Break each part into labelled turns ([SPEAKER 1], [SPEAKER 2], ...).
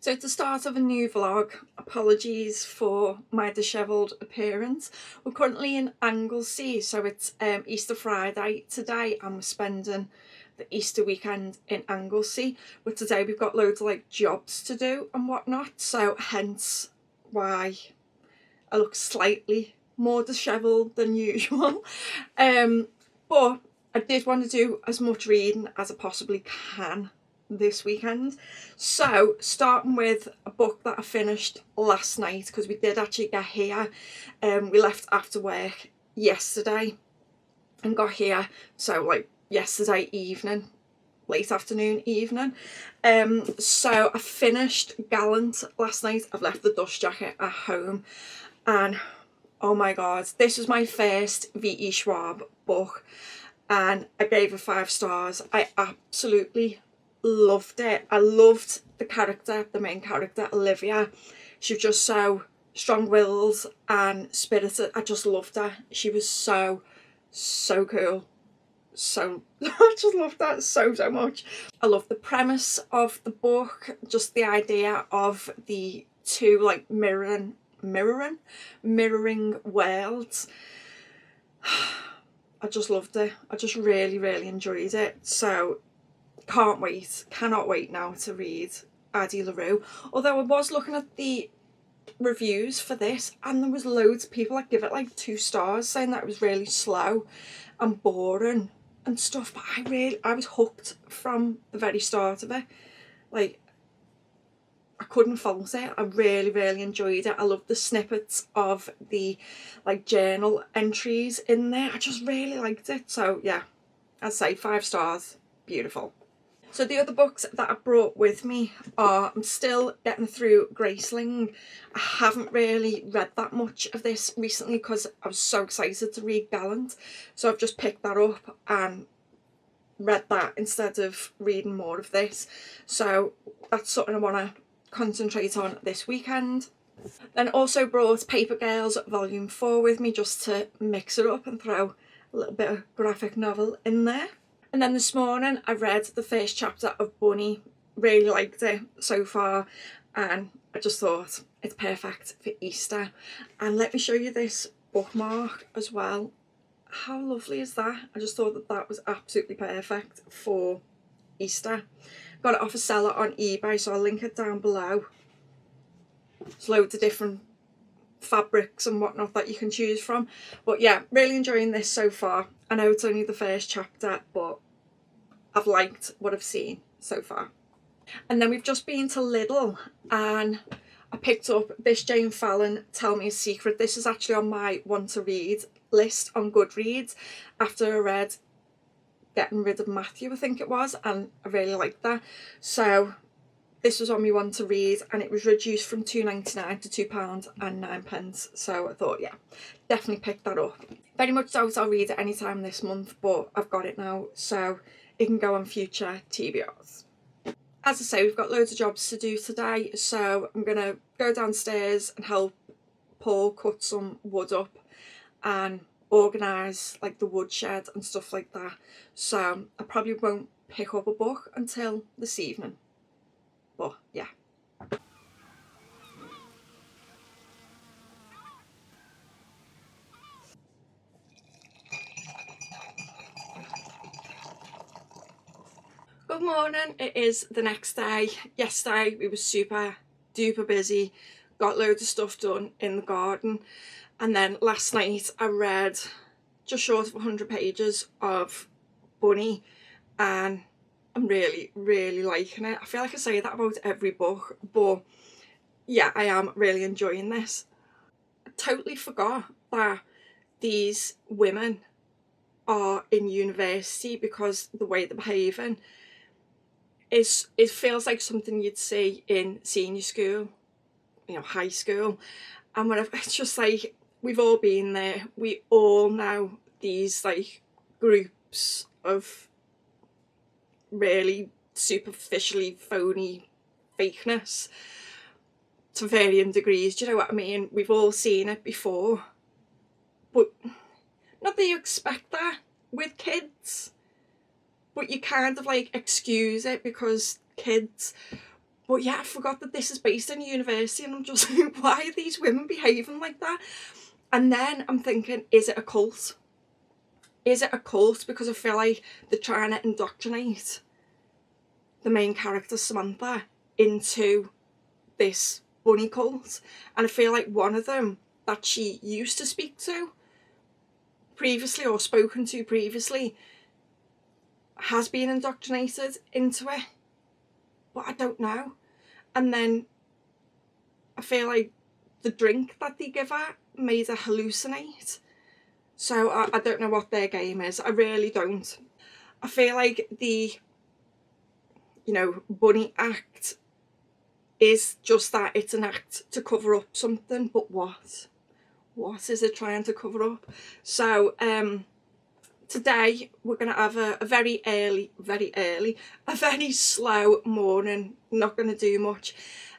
[SPEAKER 1] So it's the start of a new vlog. Apologies for my dishevelled appearance. We're currently in Anglesey, so it's Easter Friday today and we're spending the Easter weekend in Anglesey. But today we've got loads of jobs to do and whatnot, so hence why I look slightly more dishevelled than usual. But I did want to do as much reading as I possibly can this weekend. So starting with a book that I finished last night, because we did actually get here. We left after work yesterday and got here, so yesterday evening, late afternoon evening. So I finished Gallant last night. I've left the dust jacket at home and oh my god, this was my first V.E. Schwab book and I gave it 5 stars. I absolutely loved it. I loved the character, the main character, Olivia. She was just so strong-willed and spirited. I just loved her. She was so cool. So I just loved that so much. I love the premise of the book, just the idea of the two mirroring worlds. I just loved it. I just really enjoyed it. So cannot wait now to read Addie LaRue. Although I was looking at the reviews for this and there was loads of people that give it 2 stars, saying that it was really slow and boring and stuff, but I was hooked from the very start of it. I couldn't fault it. I really enjoyed it. I loved the snippets of the journal entries in there. I just really liked it. So yeah, I'd say 5 stars. Beautiful. So the other books that I brought with me are, I'm still getting through Graceling. I haven't really read that much of this recently because I was so excited to read Gallant. So I've just picked that up and read that instead of reading more of this. So that's something I want to concentrate on this weekend. Then also brought Paper Girls Volume 4 with me just to mix it up and throw a little bit of graphic novel in there. And then this morning I read the first chapter of Bunny. Really liked it so far and I just thought it's perfect for Easter. And let me show you this bookmark as well. How lovely is that? I just thought that that was absolutely perfect for Easter. Got it off a seller on eBay, so I'll link it down below. There's loads of different fabrics and whatnot that you can choose from. But yeah, really enjoying this so far. I know it's only the first chapter, but I've liked what I've seen so far. And then we've just been to Lidl and I picked up this Jane Fallon Tell Me a Secret. This is actually on my want to read list on Goodreads after I read Getting Rid of Matthew, I think it was, and I really liked that. So this was on my want to read and it was reduced from £2.99 to £2.09. So I thought, yeah, definitely pick that up. Very much doubt I'll read it anytime this month, but I've got it now, so it can go on future TBRs. As I say, we've got loads of jobs to do today, so I'm going to go downstairs and help Paul cut some wood up and organise the woodshed and stuff like that. So I probably won't pick up a book until this evening. But yeah. Good morning, it is the next day. Yesterday we were super duper busy, got loads of stuff done in the garden, and then last night I read just short of 100 pages of Bunny and I'm really liking it. I feel like I say that about every book, but yeah, I am really enjoying this. I totally forgot that these women are in university because the way they're behaving it feels like something you'd see in senior school, high school. And whenever, it's just we've all been there. We all know these groups of really superficially phony fakeness to varying degrees. Do you know what I mean? We've all seen it before, but not that you expect that with kids, but you kind of excuse it because kids. But yeah, I forgot that this is based in a university, and I'm just like, why are these women behaving like that? And then I'm thinking, is it a cult? Is it a cult? Because I feel like they're trying to indoctrinate the main character, Samantha, into this bunny cult. And I feel like one of them that she used to speak to previously, or spoken to previously, has been indoctrinated into it. But I don't know. And then I feel like the drink that they give her made her hallucinate. So I don't know what their game is. I really don't. I feel like the, you know, bunny act is just that. It's an act to cover up something. But what? What is it trying to cover up? So today we're going to have a very slow morning. Not going to do much.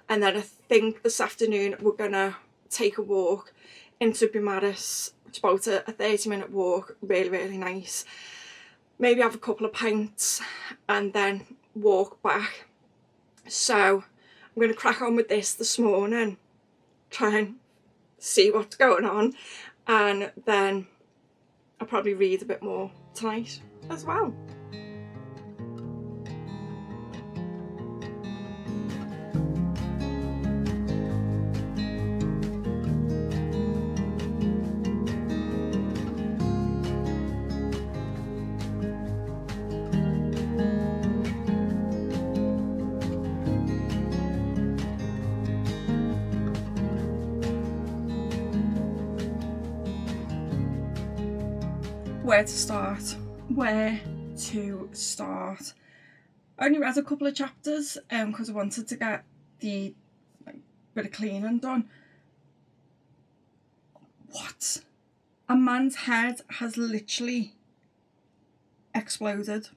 [SPEAKER 1] And then I think this afternoon we're going to take a walk into Uppbeat. It's about a 30-minute walk, really nice. Maybe have a couple of pints and then walk back. So I'm going to crack on with this morning, try and see what's going on, and then I'll probably read a bit more tonight as well. Where to start? Where to start? I only read a couple of chapters because I wanted to get the bit of cleaning done. What? A man's head has literally exploded.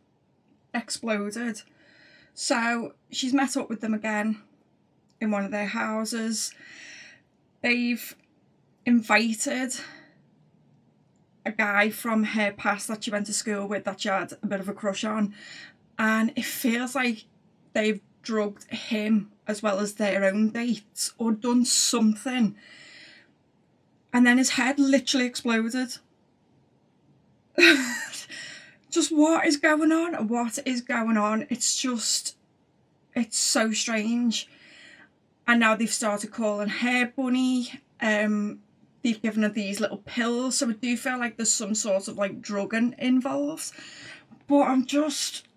[SPEAKER 1] So she's met up with them again in one of their houses. They've invited a guy from her past that she went to school with, that she had a bit of a crush on, and it feels like they've drugged him as well as their own dates or done something, and then his head literally exploded. Just what is going on? It's so strange. And now they've started calling her Bunny. They've given her these little pills, so I do feel like there's some sort of like drugging involved. But I'm just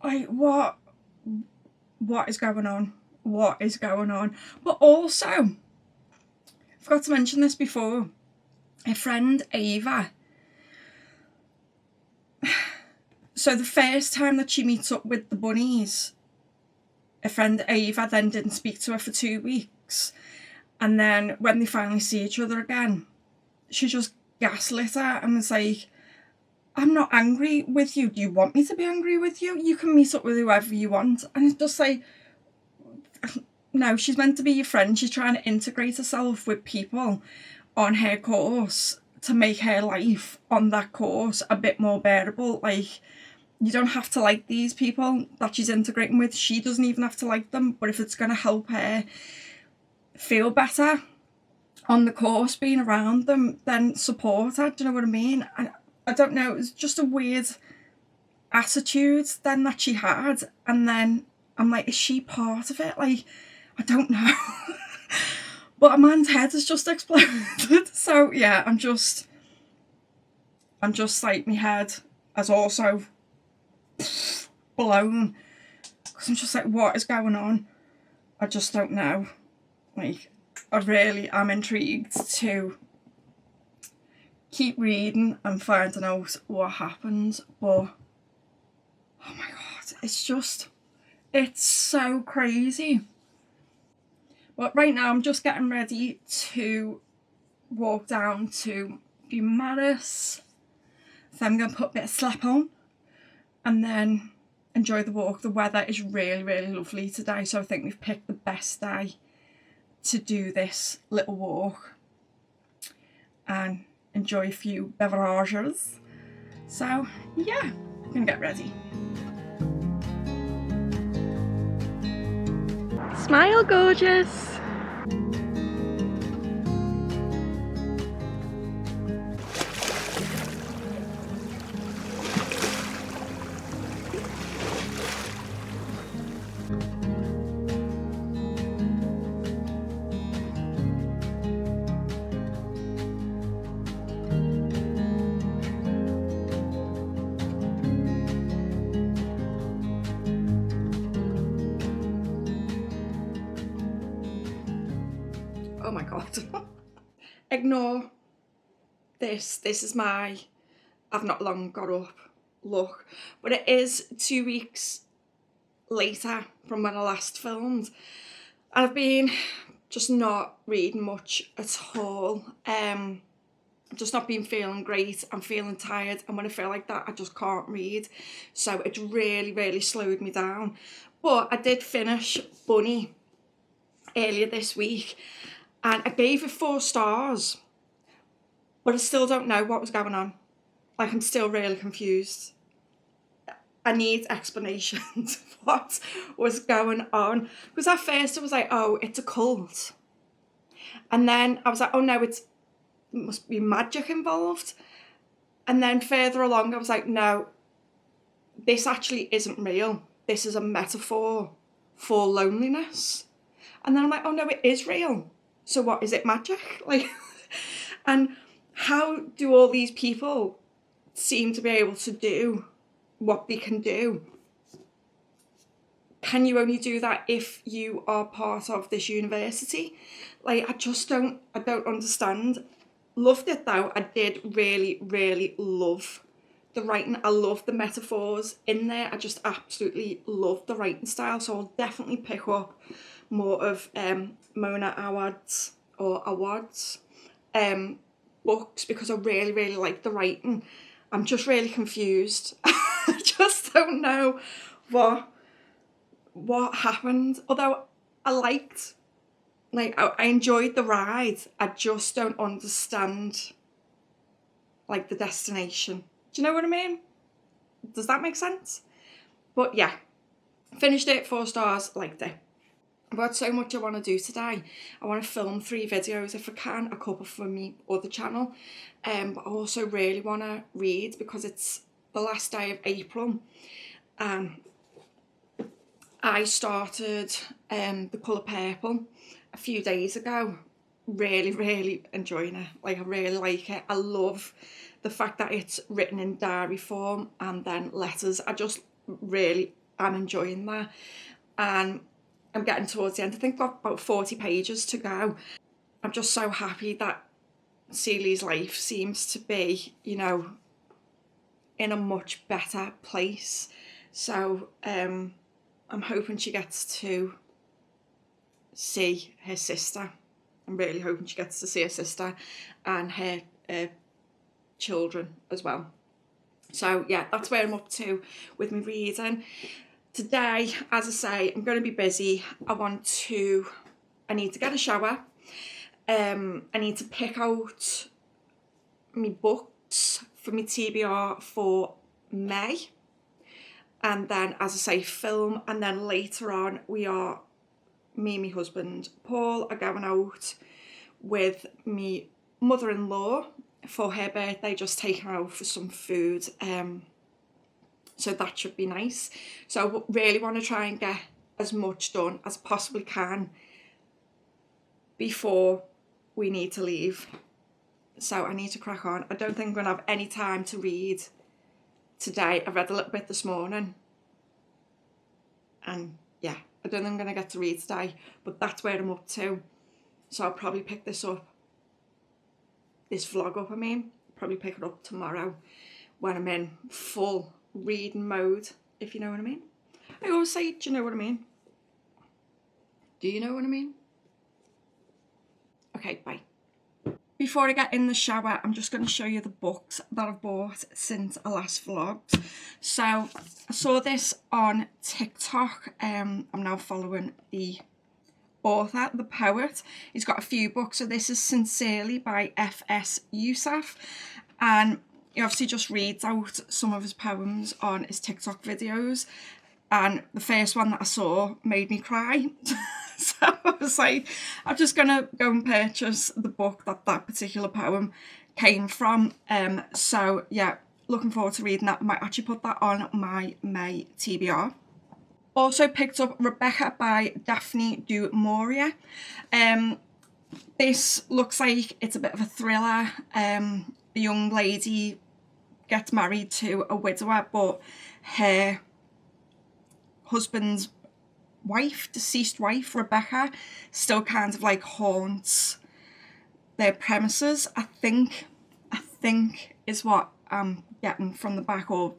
[SPEAKER 1] like, what is going on? What is going on? But also, I forgot to mention this before, her friend Ava. So the first time that she meets up with the bunnies, her friend Ava then didn't speak to her for 2 weeks. And then when they finally see each other again, she just gaslit her and was like, I'm not angry with you. Do you want me to be angry with you? You can meet up with whoever you want. And it's just like, no, she's meant to be your friend. She's trying to integrate herself with people on her course to make her life on that course a bit more bearable. Like, you don't have to like these people that she's integrating with. She doesn't even have to like them. But if it's going to help her feel better on the course being around them, then support her. Do you know what I mean? And I don't know, it was just a weird attitude then that she had, and then I'm like, is she part of it? Like, I don't know. But a man's head has just exploded. So yeah, I'm just like, my head has also blown, because I'm just like, what is going on? I just don't know. Like, I really am intrigued to keep reading and finding out what happens. But oh my god, it's so crazy. But right now I'm just getting ready to walk down to Uppbeat. So I'm going to put a bit of slap on and then enjoy the walk. The weather is really lovely today, so I think we've picked the best day to do this little walk and enjoy a few beverages. So yeah, I'm gonna get ready. Smile, gorgeous. Oh my god. Ignore this. This is my I've not long got up look. But it is 2 weeks later from when I last filmed. And I've been just not reading much at all. I've just not been feeling great. I'm feeling tired, and when I feel like that I just can't read. So it's really, really slowed me down. But I did finish Bunny earlier this week, and I gave it 4 stars, but I still don't know what was going on. Like, I'm still really confused. I need explanations of what was going on. Because at first I was like, oh, it's a cult. And then I was like, oh no, it must be magic involved. And then further along I was like, no, this actually isn't real. This is a metaphor for loneliness. And then I'm like, oh no, it is real. So what, is it magic? Like, and how do all these people seem to be able to do what they can do? Can you only do that if you are part of this university? Like, I don't understand. Loved it though. I did really, really love the writing. I love the metaphors in there. I just absolutely love the writing style. So I'll definitely pick up more of Mona Awad's books, because I really, really like the writing. I'm just really confused. I just don't know what happened. Although I enjoyed the ride. I just don't understand like the destination. Do you know what I mean? Does that make sense? But yeah, finished it, 4 stars, liked it. I've got so much I want to do today. I want to film 3 videos if I can, a couple for me other channel. But I also really want to read, because it's the last day of April. I started The Colour Purple a few days ago. Really, really enjoying it. Like, I really like it. I love the fact that it's written in diary form and then letters. I just really am enjoying that. And I'm getting towards the end. I think I've got about 40 pages to go. I'm just so happy that Celia's life seems to be, you know, in a much better place. So I'm hoping she gets to see her sister. I'm really hoping she gets to see her sister and her children as well. So yeah, that's where I'm up to with my reading. Today, as I say, I'm going to be busy. I need to get a shower. I need to pick out my books for my TBR for May. And then, as I say, film. And then later on, me and my husband, Paul, are going out with me mother-in-law for her birthday, just taking her out for some food. So that should be nice. So I really want to try and get as much done as I possibly can before we need to leave. So I need to crack on. I don't think I'm going to have any time to read today. I read a little bit this morning. And yeah, I don't think I'm going to get to read today. But that's where I'm up to. So I'll probably pick this vlog up, probably pick it up tomorrow when I'm in full reading mode, if you know what I mean. I always say, do you know what I mean? Do you know what I mean? Okay, bye. Before I get in the shower, I'm just going to show you the books that I've bought since I last vlogged. So I saw this on TikTok. I'm now following the author, the poet. He's got a few books. So this is Sincerely by F.S. Yusuf. And he obviously just reads out some of his poems on his TikTok videos. And the first one that I saw made me cry. I was like, I'm just gonna go and purchase the book that particular poem came from. So yeah, looking forward to reading that. I might actually put that on my May TBR. Also picked up Rebecca by Daphne du Maurier. This looks like it's a bit of a thriller. The young lady gets married to a widower, but her husband's wife, deceased wife, Rebecca, still kind of like haunts their premises. I think is what I'm getting from the back. Or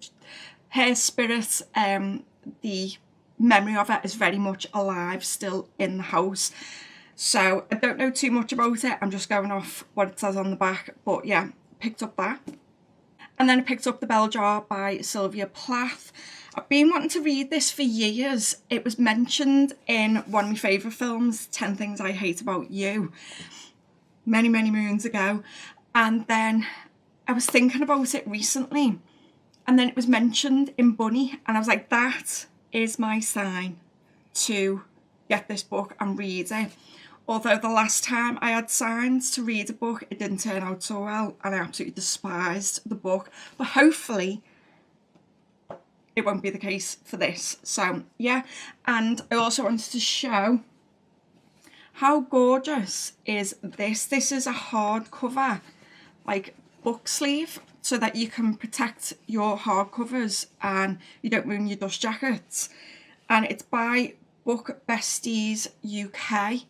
[SPEAKER 1] her spirit, the memory of it is very much alive still in the house. So I don't know too much about it. I'm just going off what it says on the back. But yeah, picked up that. And then I picked up The Bell Jar by Sylvia Plath. I've been wanting to read this for years. It was mentioned in one of my favourite films, 10 Things I Hate About You, many moons ago. And then I was thinking about it recently, and then it was mentioned in Bunny, and I was like, that is my sign to get this book and read it. Although the last time I had signs to read a book, it didn't turn out so well, and I absolutely despised the book. But hopefully it won't be the case for this. So yeah, and I also wanted to show how gorgeous is this. This is a hardcover, like, book sleeve, so that you can protect your hardcovers and you don't ruin your dust jackets. And it's by Book Besties UK.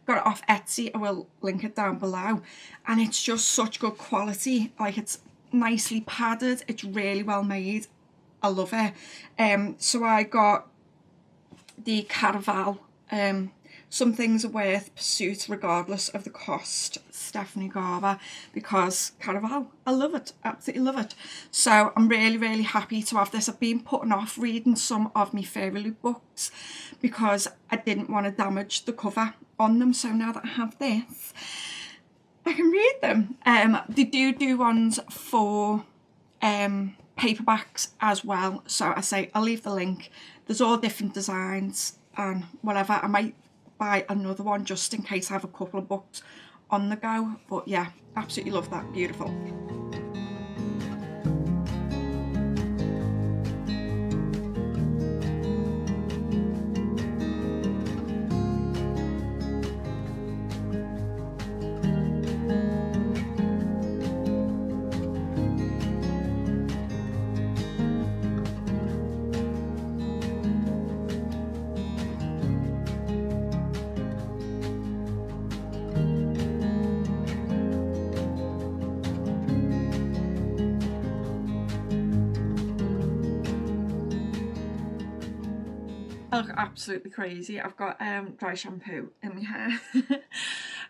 [SPEAKER 1] Got it off Etsy. I will link it down below. And it's just such good quality. Like, it's nicely padded. It's really well made. I love it. So I got the Caraval, Some Things Are Worth Pursuit Regardless of the Cost, Stephanie Garber, because Caraval, I love it, absolutely love it. So I'm really happy to have this. I've been putting off reading some of my fairy books because I didn't want to damage the cover on them. So now that I have this, I can read them. They do ones for paperbacks as well. So I say I'll leave the link. There's all different designs and whatever. I might buy another one just in case I have a couple of books on the go. But yeah, absolutely love that. Beautiful. I look absolutely crazy. I've got dry shampoo in my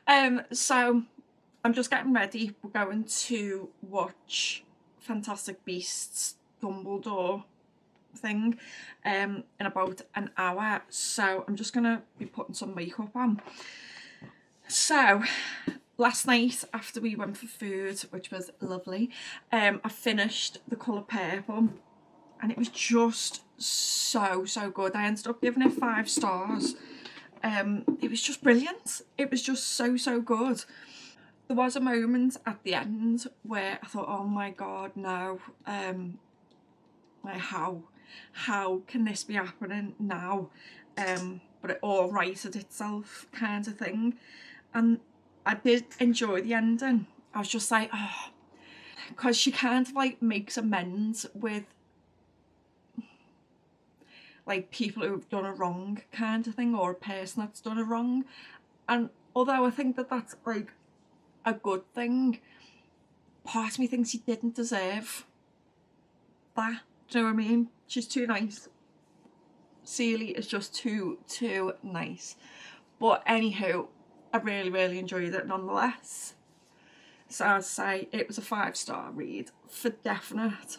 [SPEAKER 1] hair. So I'm just getting ready. We're going to watch Fantastic Beasts Dumbledore thing in about an hour. So I'm just gonna be putting some makeup on. So last night after we went for food, which was lovely, I finished The Colour Purple. And it was just so good. I ended up giving it 5 stars. It was just brilliant. It was just so good. There was a moment at the end where I thought, oh my god, no. Like, how can this be happening now? But it all righted itself, kind of thing. And I did enjoy the ending. I was just like, oh, because she kind of like makes amends with like people who've done a wrong, kind of thing, or a person that's done a wrong. And although I think that that's like a good thing, part of me thinks he didn't deserve that. Do you know what I mean? She's too nice. Celie is just too nice. But anywho, I really enjoyed it nonetheless. So I'd say it was a 5-star read for definite.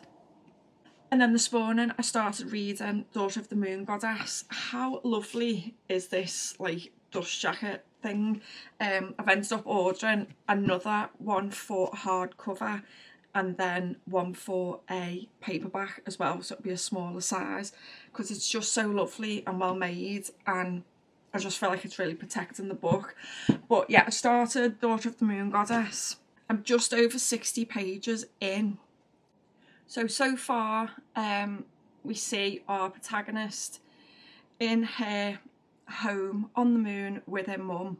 [SPEAKER 1] And then this morning I started reading Daughter of the Moon Goddess. How lovely is this like dust jacket thing? I've ended up ordering another one for hardcover and then one for a paperback as well, so it'll be a smaller size, because it's just so lovely and well made, and I just feel like it's really protecting the book. But yeah, I started Daughter of the Moon Goddess. I'm just over 60 pages in. So far, we see our protagonist in her home on the moon with her mum,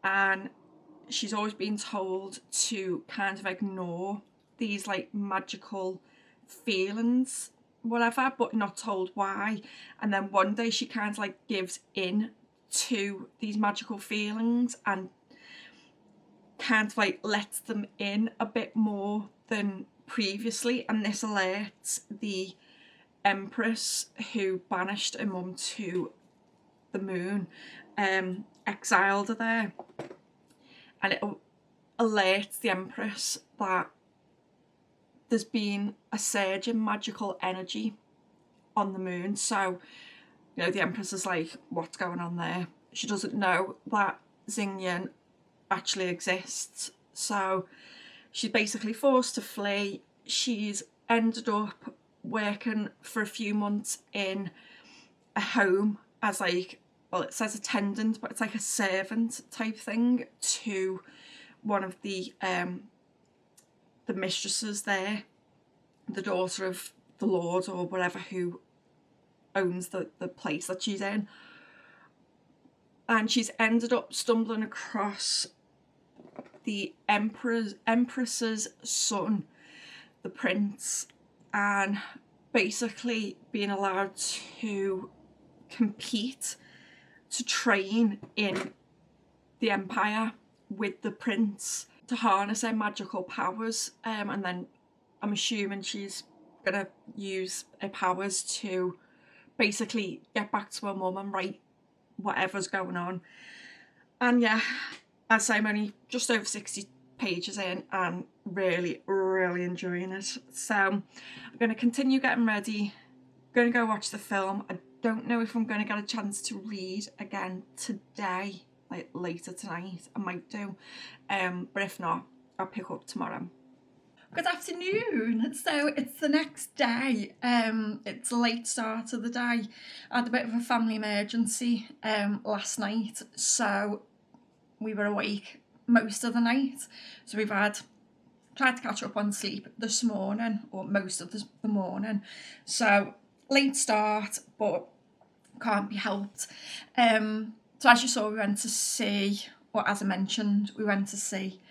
[SPEAKER 1] and she's always been told to kind of ignore these like magical feelings, whatever, but not told why. And then one day she kind of like gives in to these magical feelings and kind of like lets them in a bit more than previously, and this alerts the Empress who banished her mum to the moon, exiled her there, and it alerts the Empress that there's been a surge in magical energy on the moon. So, you know, the Empress is like, what's going on there? She doesn't know that Xingyin actually exists. So she's basically forced to flee. She's ended up working for a few months in a home as like, well, it says attendant, but it's like a servant type thing to one of the mistresses there, the daughter of the lord or whatever who owns the place that she's in. And she's ended up stumbling across the empress's son, the prince, and basically being allowed to compete, to train in the empire with the prince to harness her magical powers, and then I'm assuming she's gonna use her powers to basically get back to her mum and right whatever's going on. And yeah, as I'm only just over 60 pages in and really enjoying it, so I'm going to continue getting ready, going to go watch the film. I don't know if I'm going to get a chance to read again today, like later tonight. I might do, but if not, I'll pick up tomorrow. Good afternoon. So it's the next day. It's a late start of the day. I had a bit of a family emergency last night, so we were awake most of the night. So we've tried to catch up on sleep this morning, or most of the morning. So late start, but can't be helped. So as you saw, we went to see, or as I mentioned, we went to see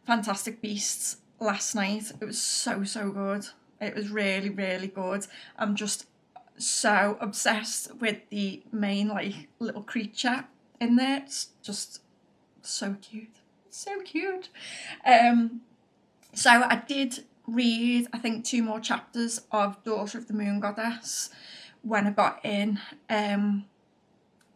[SPEAKER 1] Fantastic Beasts last night. It was so good. It was really good. I'm just so obsessed with the main like little creature in there. It's just so cute. So I did read, I think, 2 more chapters of Daughter of the Moon Goddess when I got in.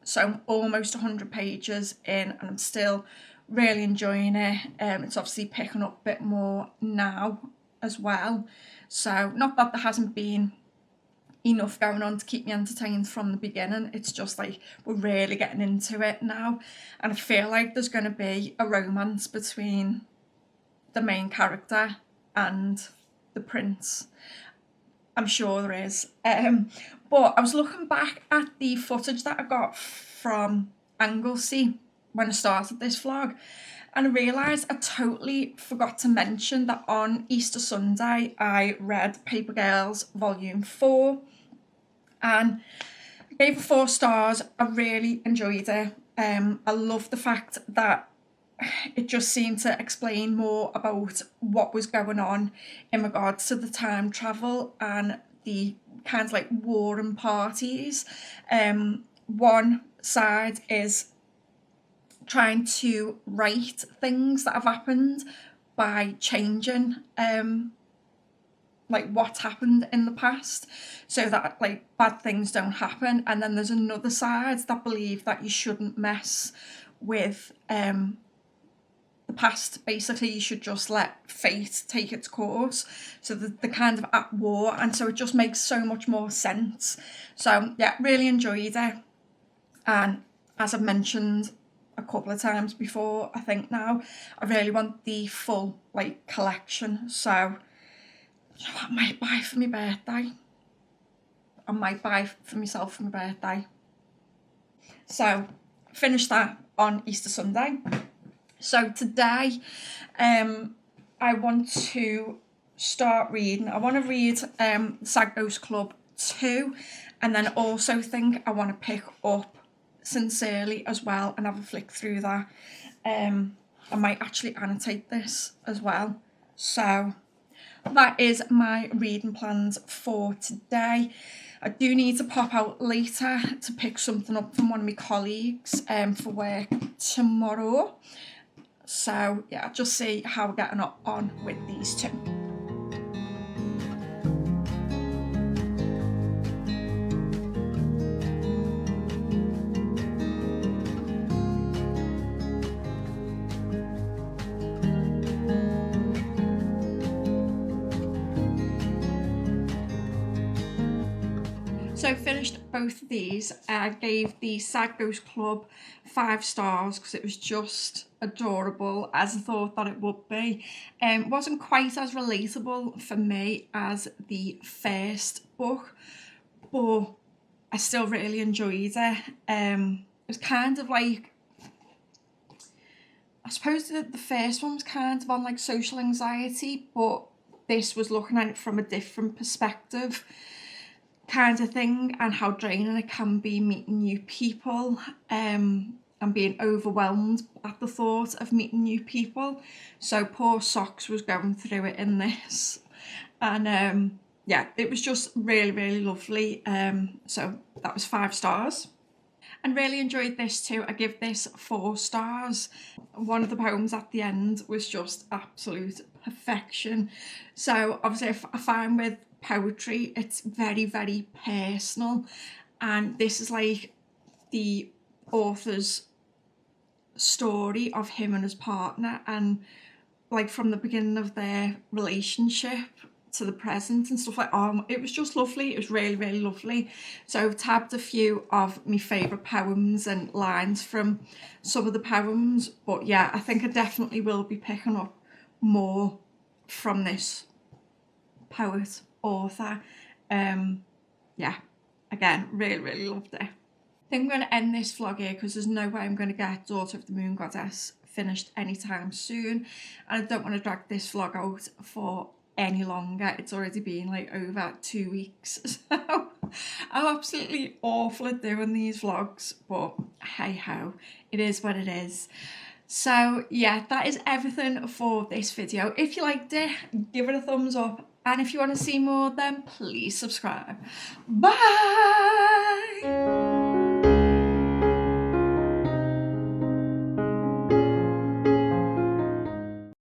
[SPEAKER 1] So I'm almost 100 pages in and I'm still really enjoying it. It's obviously picking up a bit more now as well. So not that there hasn't been enough going on to keep me entertained from the beginning. It's just like we're really getting into it now. And I feel like there's going to be a romance between the main character and the prince. I'm sure there is. But I was looking back at the footage that I got from Anglesey when I started this vlog, and I realised I totally forgot to mention that on Easter Sunday I read Paper Girls Volume 4 and I gave it 4 stars. I really enjoyed it. I love the fact that it just seemed to explain more about what was going on in regards to the time travel and the kind of like warring parties. One side is trying to right things that have happened by changing like what's happened in the past so that like bad things don't happen. And then there's another side that believe that you shouldn't mess with the past. Basically you should just let fate take its course, so that they're kind of at war, and so it just makes so much more sense. So yeah, really enjoyed it, and as I've mentioned a couple of times before, I think now I really want the full like collection. So you know what, I might buy for my birthday. I might buy for myself for my birthday. So finished that on Easter Sunday. So today I want to start reading. I want to read Sad Ghost Club 2, and then also think I want to pick up Sincerely as well and have a flick through that. I might actually annotate this as well. So that is my reading plans for today. I do need to pop out later to pick something up from one of my colleagues for work tomorrow. So yeah, just see how we're getting on with these two. So I finished both of these. I gave the Sad Ghost Club 5 stars because it was just adorable, as I thought that it would be. It wasn't quite as relatable for me as the first book, but I still really enjoyed it. It was kind of like, I suppose the first one was kind of on like social anxiety, but this was looking at it from a different perspective kind of thing, and how draining it can be meeting new people and being overwhelmed at the thought of meeting new people. So poor Socks was going through it in this, and yeah, it was just really, really lovely. So that was 5 stars. And really enjoyed this too. I give this 4 stars. One of the poems at the end was just absolute perfection. So obviously I find with poetry it's very, very personal, and this is like the author's story of him and his partner, and like from the beginning of their relationship to the present and stuff like that. It was just lovely. It was really, really lovely. So I've tabbed a few of my favourite poems and lines from some of the poems, but yeah, I think I definitely will be picking up more from this poet author. Yeah, again, really, really loved it. I think I'm going to end this vlog here because there's no way I'm going to get Daughter of the Moon Goddess finished anytime soon, and I don't want to drag this vlog out for any longer. It's already been like over 2 weeks, so I'm absolutely awful at doing these vlogs, but hey ho, it is what it is. So yeah, that is everything for this video. If you liked it, give it a thumbs up, and if you want to see more, then please subscribe. Bye.